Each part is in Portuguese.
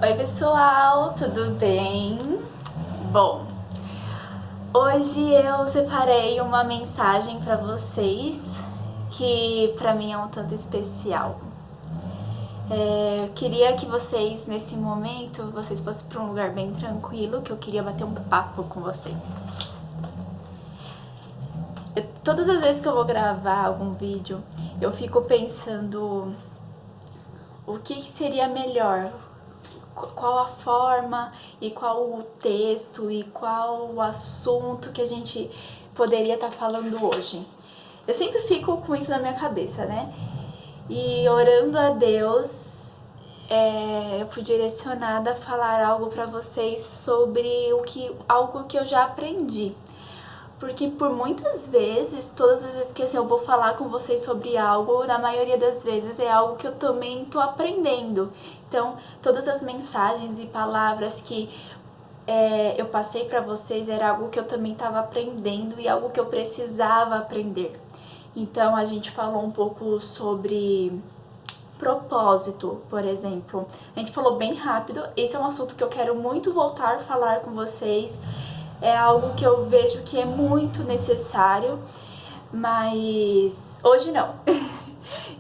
Oi pessoal, tudo bem? Bom, hoje eu separei uma mensagem para vocês que para mim é um tanto especial. Eu queria que vocês, nesse momento, vocês fossem para um lugar bem tranquilo, que eu queria bater um papo com vocês. Todas as vezes que eu vou gravar algum vídeo, eu fico pensando o que seria melhor, qual a forma e qual o texto e qual o assunto que a gente poderia estar falando hoje. Eu sempre fico com isso na minha cabeça, né? E orando a Deus, eu fui direcionada a falar algo para vocês sobre algo que eu já aprendi. Porque por muitas vezes, todas as vezes que assim, eu vou falar com vocês sobre algo, na maioria das vezes é algo que eu também estou aprendendo. Então, todas as mensagens e palavras que eu passei para vocês era algo que eu também estava aprendendo e algo que eu precisava aprender. Então, a gente falou um pouco sobre propósito, por exemplo. A gente falou bem rápido, esse é um assunto que eu quero muito voltar a falar com vocês. É algo que eu vejo que é muito necessário, mas hoje não.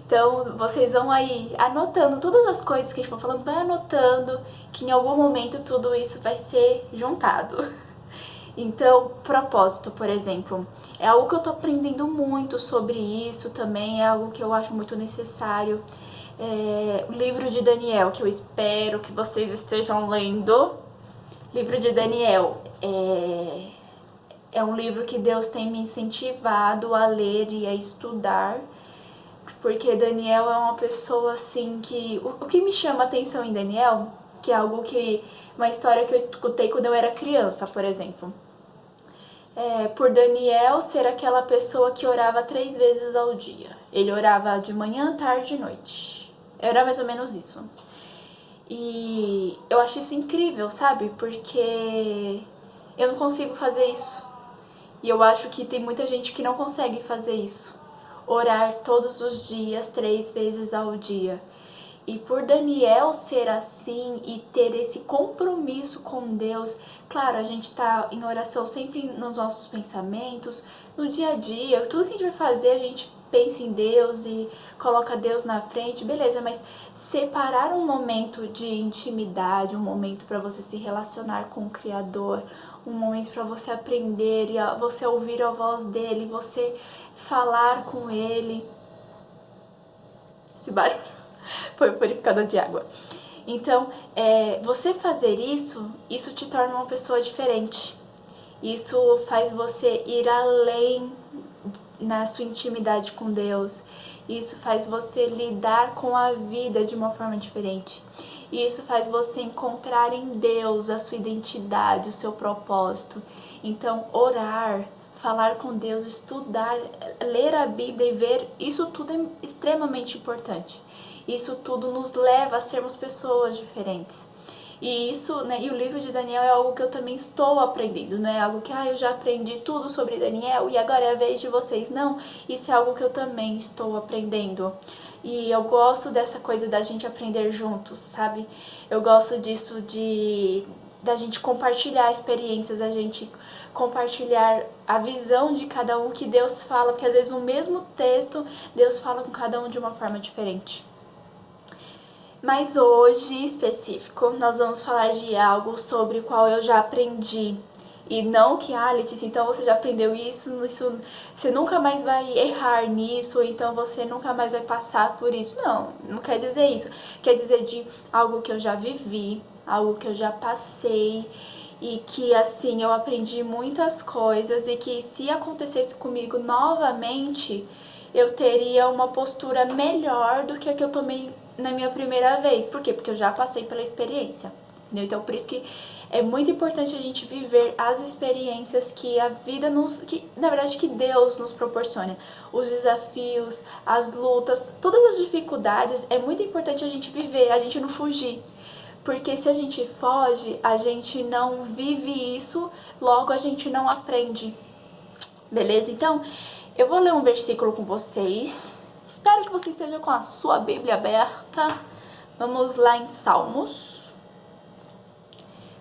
Então, vocês vão aí anotando todas as coisas que a gente for falando, vai anotando que em algum momento tudo isso vai ser juntado. Então, propósito, por exemplo, é algo que eu tô aprendendo muito sobre isso também, é algo que eu acho muito necessário. O livro de Daniel, que eu espero que vocês estejam lendo. Livro de Daniel é um livro que Deus tem me incentivado a ler e a estudar, porque Daniel é uma pessoa assim que... O que me chama a atenção em Daniel, que é algo que... Uma história que eu escutei quando eu era criança, por exemplo. Por Daniel ser aquela pessoa que orava 3 vezes ao dia. Ele orava de manhã, tarde e noite. Era mais ou menos isso. E eu acho isso incrível, sabe? Porque eu não consigo fazer isso. E eu acho que tem muita gente que não consegue fazer isso. Orar todos os dias, 3 vezes ao dia. E por Daniel ser assim e ter esse compromisso com Deus, claro, a gente tá em oração sempre nos nossos pensamentos, no dia a dia, tudo que a gente vai fazer, a gente pensa em Deus e coloca Deus na frente, beleza, mas separar um momento de intimidade, um momento para você se relacionar com o Criador, um momento para você aprender e você ouvir a voz dele, você falar com ele. Esse barulho foi o purificador de água. Então, você fazer isso te torna uma pessoa diferente. Isso faz você ir além na sua intimidade com Deus. Isso faz você lidar com a vida de uma forma diferente. Isso faz você encontrar em Deus a sua identidade, o seu propósito. Então, orar, falar com Deus, estudar, ler a Bíblia e ver, isso tudo é extremamente importante. Isso tudo nos leva a sermos pessoas diferentes. E isso, né, e o livro de Daniel é algo que eu também estou aprendendo, não é algo que eu já aprendi tudo sobre Daniel e agora é a vez de vocês. Não, isso é algo que eu também estou aprendendo. E eu gosto dessa coisa da gente aprender juntos, sabe? Eu gosto disso da gente compartilhar experiências, a gente compartilhar a visão de cada um que Deus fala, porque às vezes o mesmo texto, Deus fala com cada um de uma forma diferente. Mas hoje, específico, nós vamos falar de algo sobre o qual eu já aprendi. E não que, Letícia, então você já aprendeu isso, você nunca mais vai errar nisso, ou então você nunca mais vai passar por isso. Não, não quer dizer isso. Quer dizer de algo que eu já vivi, algo que eu já passei, e que, assim, eu aprendi muitas coisas, e que se acontecesse comigo novamente, eu teria uma postura melhor do que a que eu tomei na minha primeira vez. Por quê? Porque eu já passei pela experiência. Entendeu? Então, por isso que é muito importante a gente viver as experiências que a vida na verdade, que Deus nos proporciona. Os desafios, as lutas, todas as dificuldades, é muito importante a gente viver, a gente não fugir. Porque se a gente foge, a gente não vive isso, logo a gente não aprende. Beleza? Então, eu vou ler um versículo com vocês. Espero que você esteja com a sua Bíblia aberta. Vamos lá em Salmos.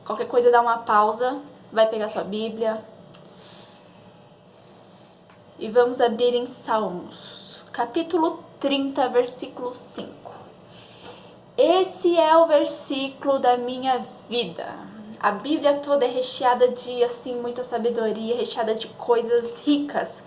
Qualquer coisa dá uma pausa, vai pegar sua Bíblia. E vamos abrir em Salmos, capítulo 30, versículo 5. Esse é o versículo da minha vida. A Bíblia toda é recheada de, assim, muita sabedoria, recheada de coisas ricas.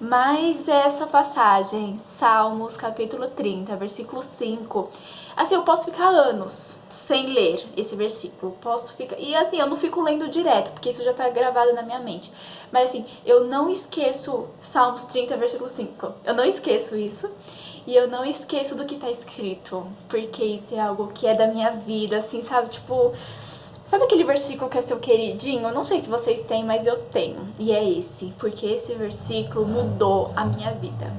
Mas essa passagem, Salmos, capítulo 30, versículo 5, assim, eu posso ficar anos sem ler esse versículo. Posso ficar... E assim, eu não fico lendo direto, porque isso já tá gravado na minha mente. Mas assim, eu não esqueço Salmos 30, versículo 5. Eu não esqueço isso. E eu não esqueço do que tá escrito. Porque isso é algo que é da minha vida, assim, sabe? Tipo... Sabe aquele versículo que é seu queridinho? Eu não sei se vocês têm, mas eu tenho. E é esse, porque esse versículo mudou a minha vida.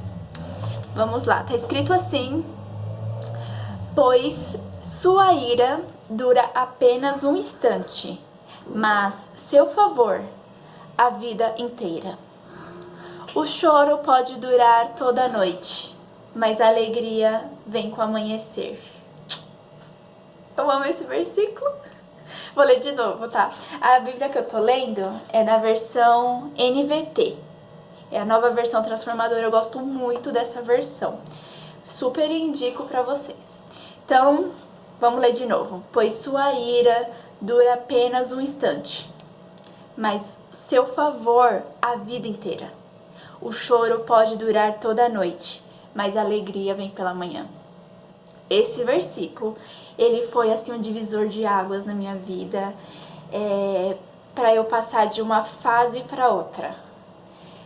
Vamos lá, tá escrito assim: pois sua ira dura apenas um instante, mas seu favor a vida inteira. O choro pode durar toda a noite, mas a alegria vem com o amanhecer. Eu amo esse versículo. Vou ler de novo, tá? A Bíblia que eu tô lendo é na versão NVT. É a nova versão transformadora. Eu gosto muito dessa versão. Super indico pra vocês. Então, vamos ler de novo. Pois sua ira dura apenas um instante, mas seu favor a vida inteira. O choro pode durar toda a noite, mas a alegria vem pela manhã. Esse versículo, ele foi assim um divisor de águas na minha vida, para eu passar de uma fase para outra.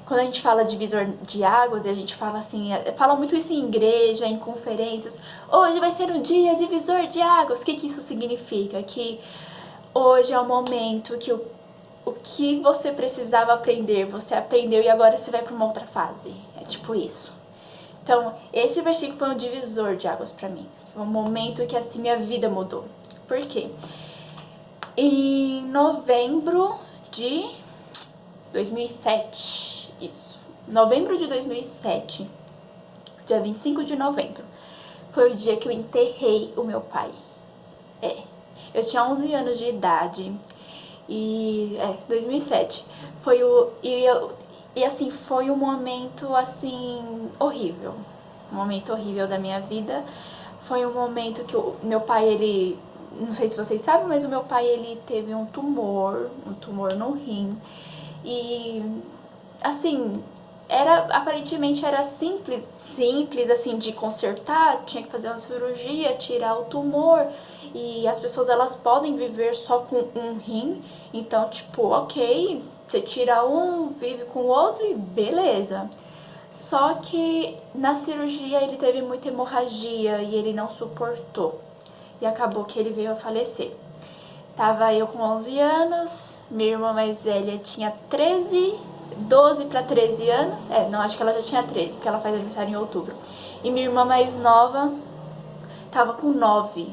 Quando a gente fala divisor de águas, a gente fala assim, fala muito isso em igreja, em conferências. Hoje vai ser um dia divisor de águas. O que isso significa? Que hoje é o momento que o que você precisava aprender, você aprendeu e agora você vai para uma outra fase. É tipo isso. Então, esse versículo foi um divisor de águas para mim. Foi um momento que assim minha vida mudou. Por quê? Em novembro de 2007, isso. Novembro de 2007, dia 25 de novembro, foi o dia que eu enterrei o meu pai. Eu tinha 11 anos de idade e 2007. Foi assim, foi um momento assim horrível. Um momento horrível da minha vida. Foi um momento que o meu pai, ele, não sei se vocês sabem, mas o meu pai, ele teve um tumor no rim. E assim, aparentemente era simples assim de consertar, tinha que fazer uma cirurgia, tirar o tumor, e as pessoas elas podem viver só com um rim, então tipo, ok, você tira um, vive com o outro e beleza. Só que na cirurgia ele teve muita hemorragia e ele não suportou, e acabou que ele veio a falecer. Tava eu com 11 anos, minha irmã mais velha tinha 12 para 13 anos. Não, acho que ela já tinha 13, porque ela faz aniversário em outubro. E minha irmã mais nova tava com 9,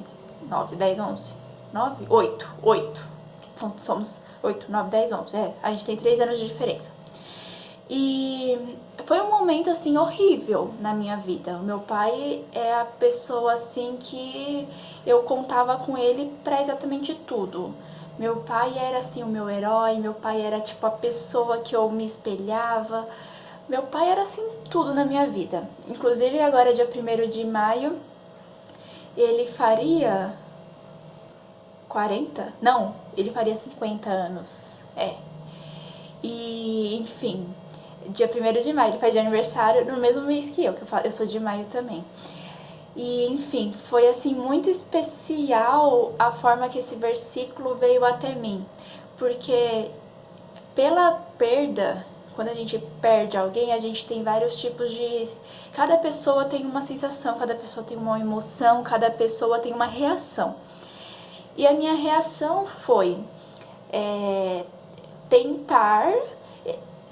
10, 11, 9, 8. Somos 8, 9, 10, 11. A gente tem 3 anos de diferença. E foi um momento, assim, horrível na minha vida. O meu pai é a pessoa, assim, que eu contava com ele pra exatamente tudo. Meu pai era, assim, o meu herói. Meu pai era, tipo, a pessoa que eu me espelhava. Meu pai era, assim, tudo na minha vida. Inclusive, agora, dia 1º de maio, ele faria 40? Não, ele faria 50 anos. E, enfim, dia 1º de maio, ele faz de aniversário no mesmo mês que eu sou de maio também. E, enfim, foi assim muito especial a forma que esse versículo veio até mim. Porque pela perda, quando a gente perde alguém, a gente tem vários tipos de... Cada pessoa tem uma sensação, cada pessoa tem uma emoção, cada pessoa tem uma reação. E a minha reação foi tentar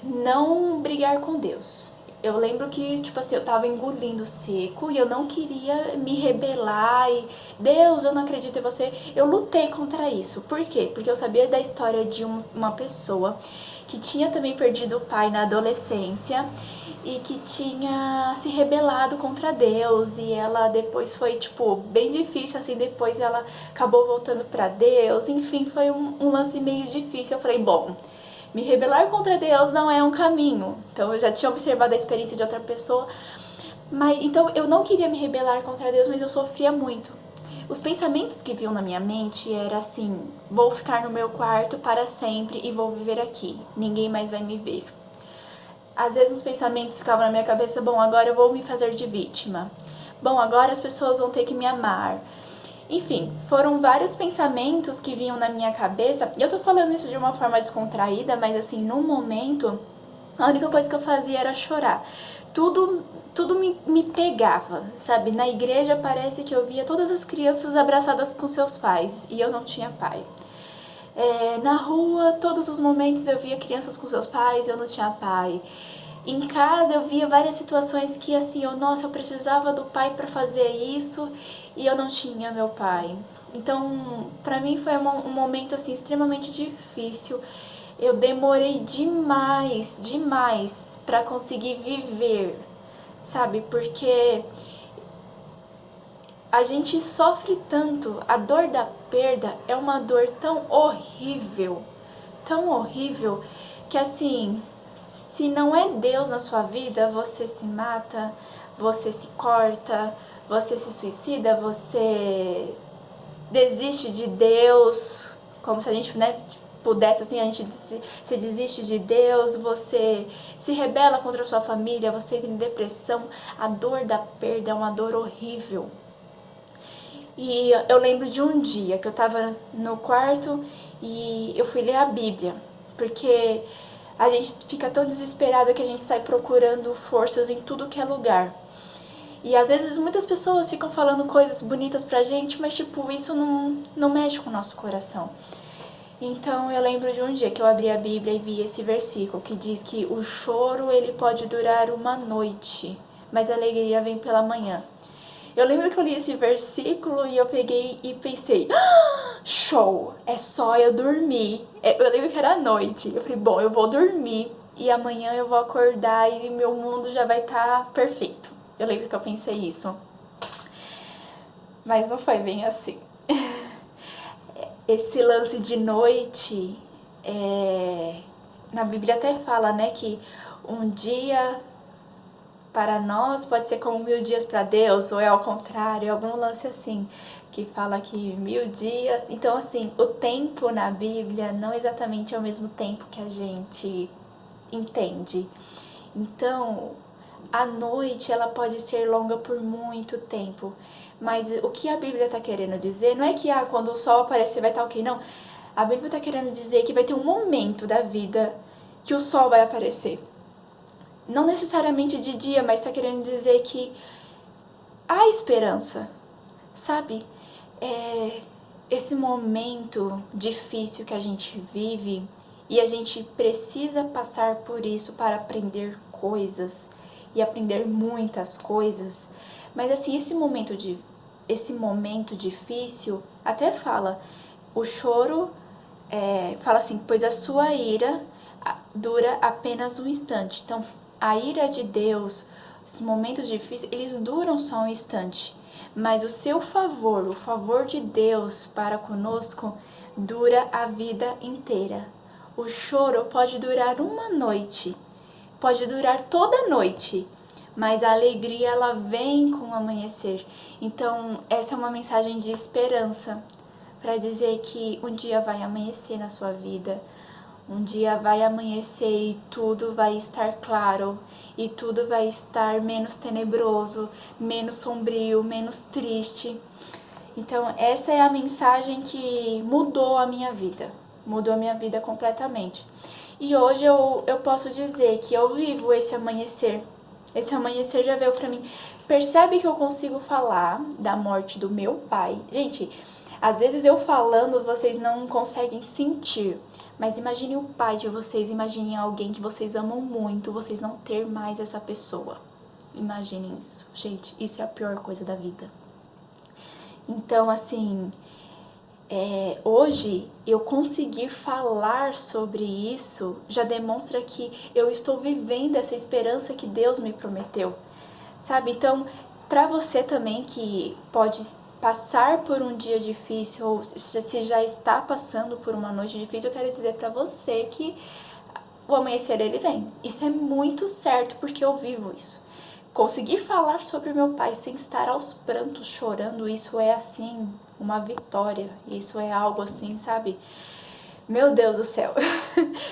não brigar com Deus. Eu lembro que, tipo assim, eu tava engolindo seco e eu não queria me rebelar e Deus, eu não acredito em você. Eu lutei contra isso. Por quê? Porque eu sabia da história de uma pessoa que tinha também perdido o pai na adolescência e que tinha se rebelado contra Deus, e ela depois foi, tipo, bem difícil, assim, depois ela acabou voltando pra Deus, enfim, foi um lance meio difícil. Eu falei, bom, me rebelar contra Deus não é um caminho. Então eu já tinha observado a experiência de outra pessoa, mas então eu não queria me rebelar contra Deus, mas eu sofria muito. Os pensamentos que vinham na minha mente era assim: vou ficar no meu quarto para sempre e vou viver aqui, ninguém mais vai me ver. Às vezes os pensamentos ficavam na minha cabeça: bom, agora eu vou me fazer de vítima. Bom, agora as pessoas vão ter que me amar. Enfim, foram vários pensamentos que vinham na minha cabeça. E eu tô falando isso de uma forma descontraída, mas assim, no momento, a única coisa que eu fazia era chorar. Tudo me pegava, sabe? Na igreja parece que eu via todas as crianças abraçadas com seus pais e eu não tinha pai. Na rua, todos os momentos eu via crianças com seus pais, eu não tinha pai. Em casa eu via várias situações que assim, nossa, eu precisava do pai para fazer isso e eu não tinha meu pai. Então, pra mim foi um momento assim extremamente difícil. Eu demorei demais para conseguir viver, sabe? Porque a gente sofre tanto, a dor da perda é uma dor tão horrível, que assim, se não é Deus na sua vida, você se mata, você se corta, você se suicida, você desiste de Deus, como se a gente, né, pudesse assim, a gente se desiste de Deus, você se rebela contra a sua família, você entra em depressão. A dor da perda é uma dor horrível. E eu lembro de um dia que eu tava no quarto e eu fui ler a Bíblia, porque a gente fica tão desesperado que a gente sai procurando forças em tudo que é lugar. E às vezes muitas pessoas ficam falando coisas bonitas pra gente, mas tipo, isso não mexe com o nosso coração. Então eu lembro de um dia que eu abri a Bíblia e vi esse versículo que diz que o choro ele pode durar uma noite, mas a alegria vem pela manhã. Eu lembro que eu li esse versículo e eu peguei e pensei, show, é só eu dormir. Eu lembro que era noite, eu falei, bom, eu vou dormir e amanhã eu vou acordar e meu mundo já vai estar perfeito. Eu lembro que eu pensei isso, mas não foi bem assim. Esse lance de noite, na Bíblia até fala, né, que um dia para nós pode ser como 1000 dias para Deus, ou é ao contrário, algum lance assim, que fala que 1000 dias. Então, assim, o tempo na Bíblia não exatamente é o mesmo tempo que a gente entende. Então, a noite ela pode ser longa por muito tempo, mas o que a Bíblia está querendo dizer não é que quando o sol aparecer vai estar ok, não. A Bíblia está querendo dizer que vai ter um momento da vida que o sol vai aparecer. Não necessariamente de dia, mas está querendo dizer que há esperança, sabe? Esse momento difícil que a gente vive e a gente precisa passar por isso para aprender coisas e aprender muitas coisas. Mas assim, esse momento difícil até fala, o choro fala assim, pois a sua ira dura apenas um instante. Então, a ira de Deus, os momentos difíceis, eles duram só um instante. Mas o seu favor, o favor de Deus para conosco, dura a vida inteira. O choro pode durar uma noite, pode durar toda a noite, mas a alegria ela vem com o amanhecer. Então, essa é uma mensagem de esperança, para dizer que um dia vai amanhecer na sua vida. Um dia vai amanhecer e tudo vai estar claro, e tudo vai estar menos tenebroso, menos sombrio, menos triste. Então, essa é a mensagem que mudou a minha vida completamente. E hoje eu posso dizer que eu vivo esse amanhecer. Esse amanhecer já veio pra mim. Percebe que eu consigo falar da morte do meu pai? Gente, às vezes eu falando, vocês não conseguem sentir. Mas imagine o pai de vocês, imagine alguém que vocês amam muito, vocês não ter mais essa pessoa. Imaginem isso. Gente, isso é a pior coisa da vida. Então, assim, hoje eu conseguir falar sobre isso já demonstra que eu estou vivendo essa esperança que Deus me prometeu, sabe? Então, para você também que pode passar por um dia difícil ou se já está passando por uma noite difícil, eu quero dizer para você que o amanhecer ele vem. Isso é muito certo porque eu vivo isso. Conseguir falar sobre meu pai sem estar aos prantos chorando, isso é assim, uma vitória. Isso é algo assim, sabe? Meu Deus do céu.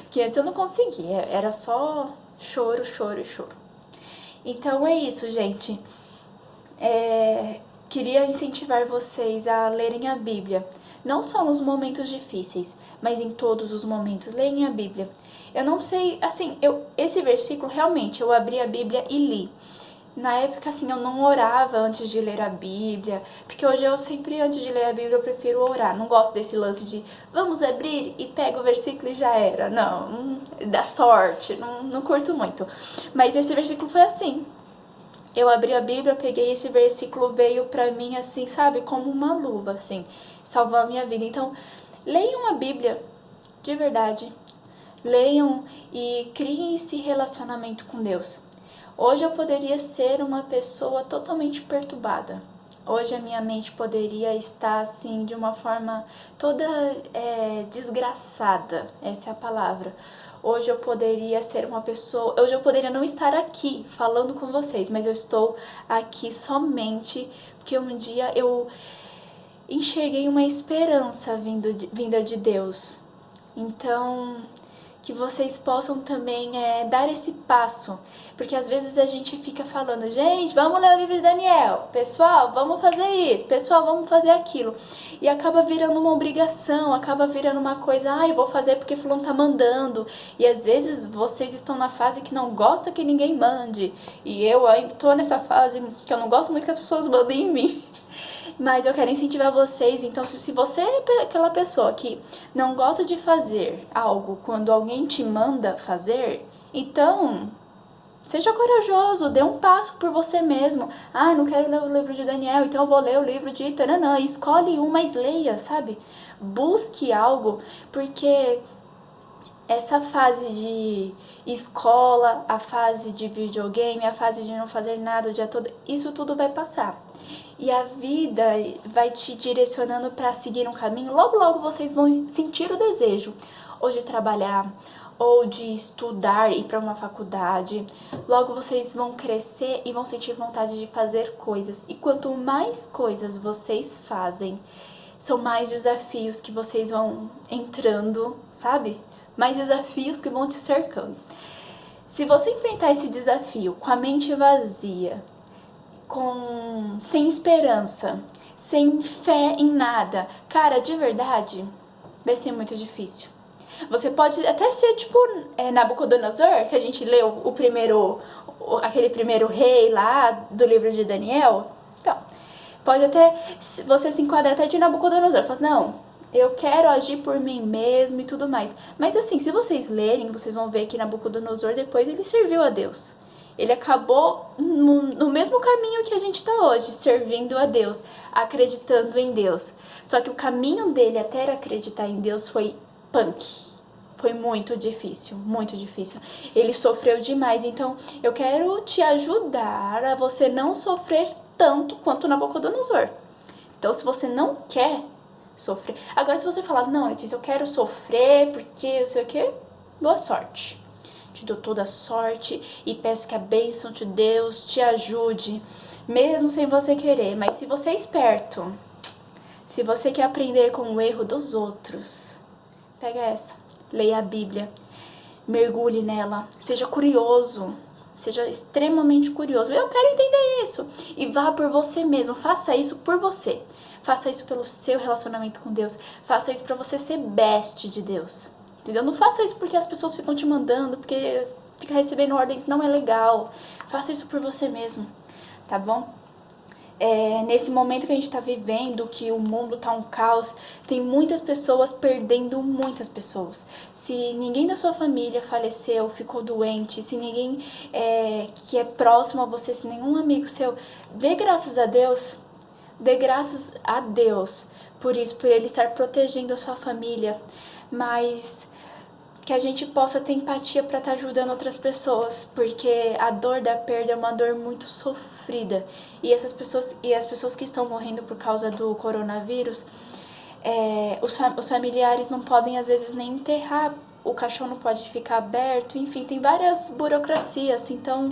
Que antes eu não conseguia, era só choro, choro e choro. Então é isso, gente. Queria incentivar vocês a lerem a Bíblia. Não só nos momentos difíceis, mas em todos os momentos. Leiam a Bíblia. Eu não sei, assim, esse versículo realmente eu abri a Bíblia e li. Na época, assim, eu não orava antes de ler a Bíblia, porque hoje eu sempre, antes de ler a Bíblia, eu prefiro orar. Não gosto desse lance de vamos abrir e pega o versículo e já era. Não, dá sorte, não curto muito. Mas esse versículo foi assim. Eu abri a Bíblia, peguei esse versículo, veio pra mim assim, sabe, como uma luva, assim, salvou a minha vida. Então, leiam a Bíblia, de verdade. Leiam e criem esse relacionamento com Deus. Hoje eu poderia ser uma pessoa totalmente perturbada. Hoje a minha mente poderia estar assim de uma forma toda desgraçada, essa é a palavra. Hoje eu poderia ser uma pessoa, hoje eu poderia não estar aqui falando com vocês, mas eu estou aqui somente porque um dia eu enxerguei uma esperança vinda de Deus. Então, que vocês possam também dar esse passo. Porque às vezes a gente fica falando, gente, vamos ler o livro de Daniel, pessoal, vamos fazer isso, pessoal, vamos fazer aquilo. E acaba virando uma obrigação, acaba virando uma coisa, eu vou fazer porque fulano tá mandando. E às vezes vocês estão na fase que não gosta que ninguém mande. E eu ainda tô nessa fase que eu não gosto muito que as pessoas mandem em mim. Mas eu quero incentivar vocês, então se você é aquela pessoa que não gosta de fazer algo quando alguém te manda fazer, então seja corajoso, dê um passo por você mesmo. Não quero ler o livro de Daniel, então eu vou ler o livro de Taranã. Escolhe um, mas leia, sabe? Busque algo, porque essa fase de escola, a fase de videogame, a fase de não fazer nada o dia todo, isso tudo vai passar. E a vida vai te direcionando para seguir um caminho. Logo, logo vocês vão sentir o desejo ou de trabalhar, ou de estudar, ir para uma faculdade. Logo vocês vão crescer e vão sentir vontade de fazer coisas. E quanto mais coisas vocês fazem, são mais desafios que vocês vão entrando, sabe? Mais desafios que vão te cercando. Se você enfrentar esse desafio com a mente vazia, sem esperança, sem fé em nada, cara, de verdade, vai ser muito difícil. Você pode até ser tipo Nabucodonosor, que a gente leu aquele primeiro rei lá do livro de Daniel. Então, pode até, você se enquadrar até de Nabucodonosor, fala, não, eu quero agir por mim mesmo e tudo mais. Mas assim, se vocês lerem, vocês vão ver que Nabucodonosor depois ele serviu a Deus. Ele acabou no mesmo caminho que a gente está hoje, servindo a Deus, acreditando em Deus. Só que o caminho dele até acreditar em Deus foi punk. Foi muito difícil, muito difícil. Ele sofreu demais, então eu quero te ajudar a você não sofrer tanto quanto Nabucodonosor. Então, se você não quer sofrer... Agora, se você falar, não, Letícia, eu quero sofrer porque não sei o quê, boa sorte. Te dou toda a sorte e peço que a bênção de Deus te ajude, mesmo sem você querer. Mas se você é esperto, se você quer aprender com o erro dos outros, pega essa, leia a Bíblia, mergulhe nela, seja curioso, seja extremamente curioso. Eu quero entender isso. E vá por você mesmo, faça isso por você. Faça isso pelo seu relacionamento com Deus. Faça isso para você ser best de Deus. Entendeu? Não faça isso porque as pessoas ficam te mandando, porque ficar recebendo ordens não é legal. Faça isso por você mesmo, tá bom? Nesse momento que a gente está vivendo, que o mundo tá um caos, tem muitas pessoas perdendo muitas pessoas. Se ninguém da sua família faleceu, ficou doente, se ninguém que é próximo a você, se nenhum amigo seu, dê graças a Deus, por isso, por ele estar protegendo a sua família, mas que a gente possa ter empatia para estar ajudando outras pessoas, porque a dor da perda é uma dor muito sofrida. E as pessoas que estão morrendo por causa do coronavírus, os familiares não podem às vezes nem enterrar, o caixão não pode ficar aberto, enfim, tem várias burocracias. Então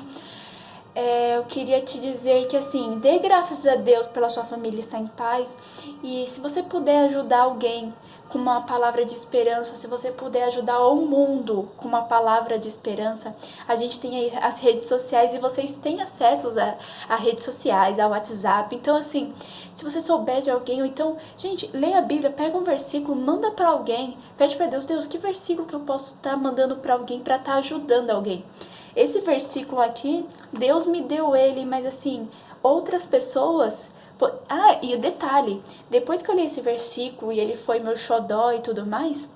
eu queria te dizer que assim, dê graças a Deus pela sua família estar em paz, e se você puder ajudar alguém com uma palavra de esperança, se você puder ajudar o mundo com uma palavra de esperança, a gente tem aí as redes sociais e vocês têm acesso a redes sociais, ao WhatsApp. Então assim, se você souber de alguém, ou então, gente, leia a Bíblia, pega um versículo, manda para alguém, pede para Deus, Deus, que versículo que eu posso estar mandando para alguém para estar ajudando alguém? Esse versículo aqui, Deus me deu ele, mas assim, outras pessoas... e o detalhe, depois que eu li esse versículo e ele foi meu xodó e tudo mais,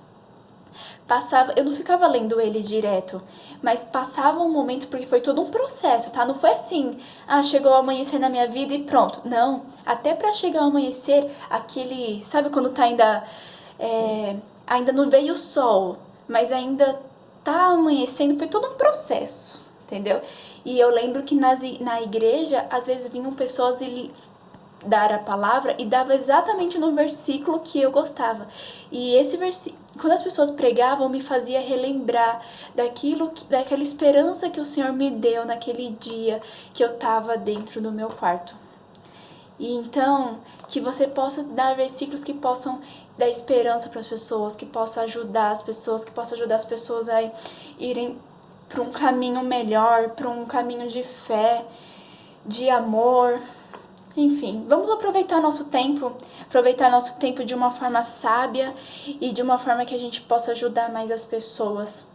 eu não ficava lendo ele direto, mas passavam momentos, porque foi todo um processo, tá? Não foi assim, chegou o amanhecer na minha vida e pronto. Não, até pra chegar ao amanhecer, sabe quando tá ainda não veio o sol, mas ainda tá amanhecendo, foi todo um processo, entendeu? E eu lembro que na igreja, às vezes vinham pessoas dar a palavra e dava exatamente no versículo que eu gostava. E esse versículo, quando as pessoas pregavam, me fazia relembrar daquela esperança que o Senhor me deu naquele dia que eu estava dentro do meu quarto. E então, que você possa dar versículos que possam dar esperança para as pessoas, que possam ajudar as pessoas, que possam ajudar as pessoas a irem para um caminho melhor, para um caminho de fé, de amor. Enfim, vamos aproveitar nosso tempo de uma forma sábia e de uma forma que a gente possa ajudar mais as pessoas.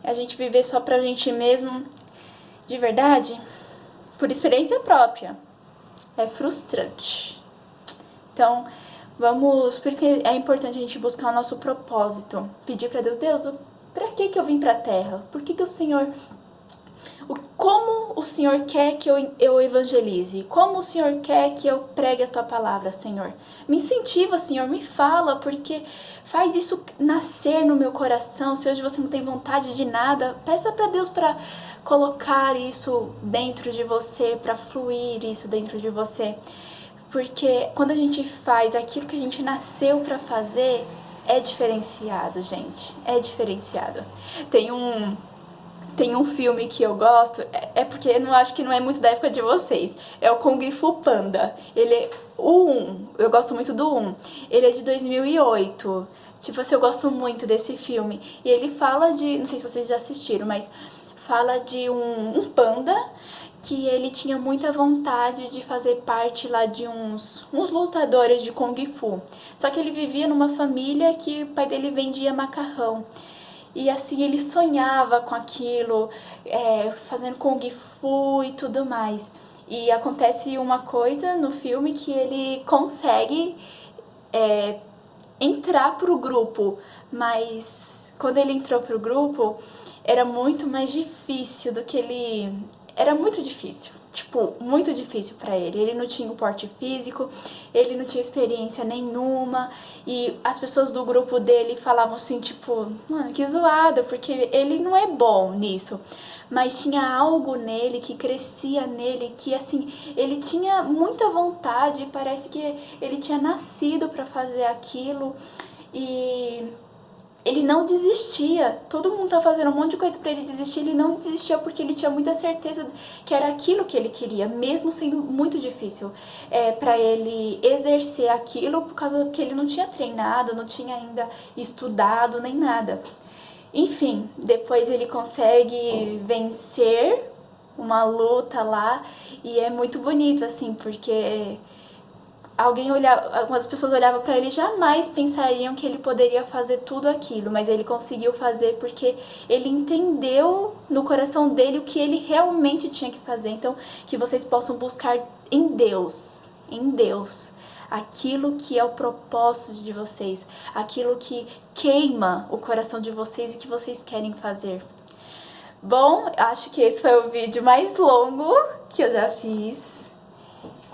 A gente viver só pra gente mesmo, de verdade, por experiência própria, é frustrante. Então, por isso que é importante a gente buscar o nosso propósito, pedir pra Deus, Deus, pra que eu vim pra Terra? Por que o Senhor... Como o Senhor quer que eu evangelize? Como o Senhor quer que eu pregue a Tua palavra, Senhor? Me incentiva, Senhor, me fala, porque faz isso nascer no meu coração. Se hoje você não tem vontade de nada, peça para Deus para colocar isso dentro de você, para fluir isso dentro de você. Porque quando a gente faz aquilo que a gente nasceu para fazer, é diferenciado, gente. É diferenciado. Tem um filme que eu gosto, porque eu acho que não é muito da época de vocês. É o Kung Fu Panda. Ele é o 1, eu gosto muito do 1. Ele é de 2008. Tipo assim, eu gosto muito desse filme. E ele fala não sei se vocês já assistiram, mas fala de um panda que ele tinha muita vontade de fazer parte lá de uns lutadores de Kung Fu. Só que ele vivia numa família que o pai dele vendia macarrão. E assim, ele sonhava com aquilo, fazendo Kung Fu e tudo mais. E acontece uma coisa no filme que ele consegue entrar pro grupo. Mas quando ele entrou pro grupo, era muito mais difícil do que ele... Era muito difícil. Tipo, muito difícil pra ele. Ele não tinha o porte físico, ele não tinha experiência nenhuma. E as pessoas do grupo dele falavam assim, tipo, mano, que zoada, porque ele não é bom nisso. Mas tinha algo nele, que crescia nele, que assim, ele tinha muita vontade, parece que ele tinha nascido pra fazer aquilo. E... ele não desistia. Todo mundo tá fazendo um monte de coisa pra ele desistir. Ele não desistia porque ele tinha muita certeza que era aquilo que ele queria, mesmo sendo muito difícil pra ele exercer aquilo, por causa que ele não tinha treinado, não tinha ainda estudado, nem nada. Enfim, depois ele consegue vencer uma luta lá e é muito bonito, assim, porque... algumas pessoas olhavam para ele e jamais pensariam que ele poderia fazer tudo aquilo, mas ele conseguiu fazer porque ele entendeu no coração dele o que ele realmente tinha que fazer. Então, que vocês possam buscar em Deus, aquilo que é o propósito de vocês, aquilo que queima o coração de vocês e que vocês querem fazer. Bom, acho que esse foi o vídeo mais longo que eu já fiz,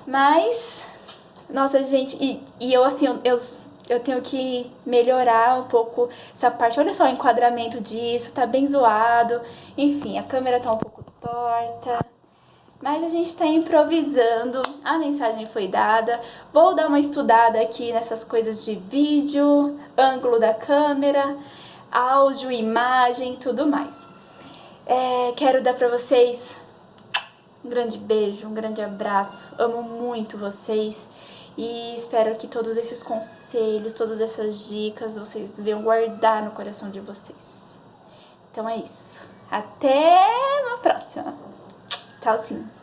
mas... nossa, gente, e eu assim, eu tenho que melhorar um pouco essa parte. Olha só o enquadramento disso, tá bem zoado. Enfim, a câmera tá um pouco torta. Mas a gente tá improvisando, a mensagem foi dada. Vou dar uma estudada aqui nessas coisas de vídeo, ângulo da câmera, áudio, imagem, tudo mais. Quero dar pra vocês um grande beijo, um grande abraço. Amo muito vocês e espero que todos esses conselhos, todas essas dicas, vocês venham guardar no coração de vocês. Então é isso. Até uma próxima. Tchauzinho.